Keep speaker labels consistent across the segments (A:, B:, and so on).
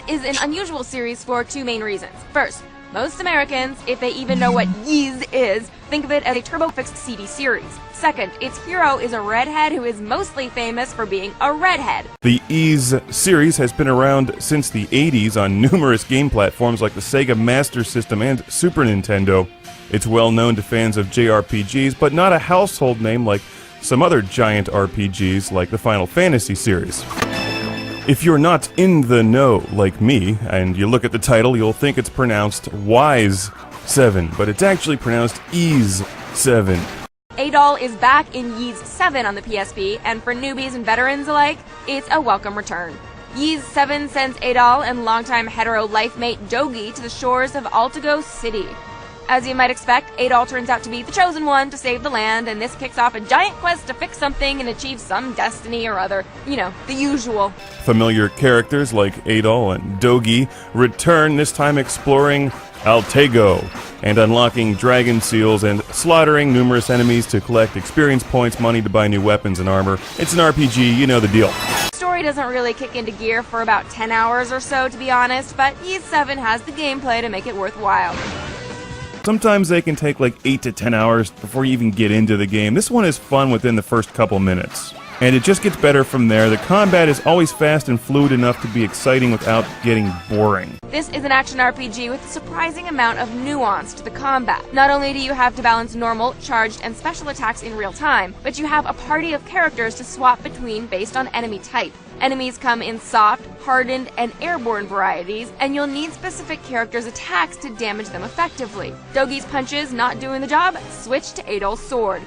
A: is an unusual series for two main reasons. First, most Americans, if they even know what Ys is, think of it as a TurboFix CD series. Second, its hero is a redhead who is mostly famous for being a redhead.
B: The Ys series has been around since the 80s on numerous game platforms like the Sega Master System and Super Nintendo. It's well known to fans of JRPGs, but not a household name like some other giant RPGs like the Final Fantasy series. If you're not in the know like me, and you look at the title, you'll think it's pronounced Wise 7, but it's actually pronounced Ys 7.
A: Adol is back in Ys 7 on the PSP, and for newbies and veterans alike, it's a welcome return. Ys 7 sends Adol and longtime hetero life mate Dogi to the shores of Altago City. As you might expect, Adol turns out to be the chosen one to save the land, and this kicks off a giant quest to fix something and achieve some destiny or other. You know, the usual.
B: Familiar characters like Adol and Dogi return, this time exploring Altago and unlocking dragon seals and slaughtering numerous enemies to collect experience points, money to buy new weapons and armor. It's an RPG, you know the deal.
A: The story doesn't really kick into gear for about 10 hours or so, to be honest, but Ys 7 has the gameplay to make it worthwhile.
B: Sometimes they can take like 8 to 10 hours before you even get into the game. This one is fun within the first couple minutes. And it just gets better from there. The combat is always fast and fluid enough to be exciting without getting boring.
A: This is an action RPG with a surprising amount of nuance to the combat. Not only do you have to balance normal, charged, and special attacks in real time, but you have a party of characters to swap between based on enemy type. Enemies come in soft, hardened, and airborne varieties, and you'll need specific characters' attacks to damage them effectively. Dogi's punches not doing the job, switch to Adol's sword.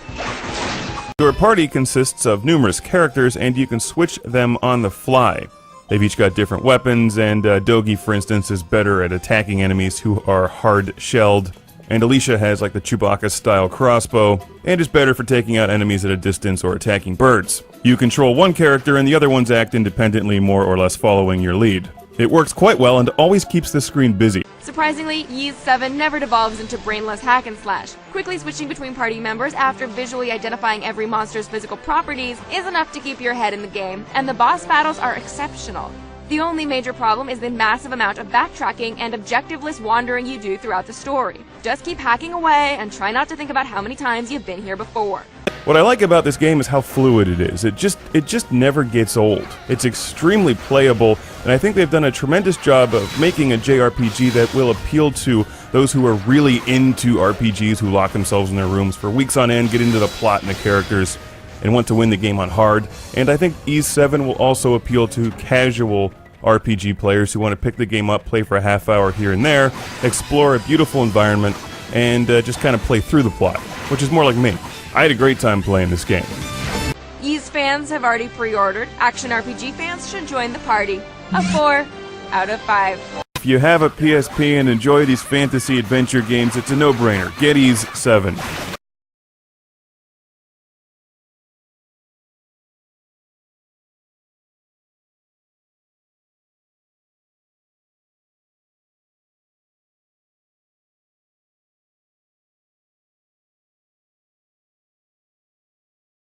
B: Your party consists of numerous characters, and you can switch them on the fly. They've each got different weapons, and Dogi, for instance, is better at attacking enemies who are hard-shelled. And Alicia has like the Chewbacca-style crossbow, and is better for taking out enemies at a distance or attacking birds. You control one character, and the other ones act independently, more or less following your lead. It works quite well and always keeps the screen busy.
A: Surprisingly, Ys 7 never devolves into brainless hack and slash. Quickly switching between party members after visually identifying every monster's physical properties is enough to keep your head in the game, and the boss battles are exceptional. The only major problem is the massive amount of backtracking and objectiveless wandering you do throughout the story. Just keep hacking away and try not to think about how many times you've been here before.
B: What I like about this game is how fluid it is. It just never gets old. It's extremely playable, and I think they've done a tremendous job of making a JRPG that will appeal to those who are really into RPGs, who lock themselves in their rooms for weeks on end, get into the plot and the characters, and want to win the game on hard. And I think Ys 7 will also appeal to casual RPG players who want to pick the game up, play for a half hour here and there, explore a beautiful environment, and just kind of play through the plot, which is more like me. I had a great time playing this game.
A: Ys fans have already pre-ordered. Action RPG fans should join the party. A 4 out of 5.
B: If you have a PSP and enjoy these fantasy adventure games, it's a no-brainer. Get Ys 7.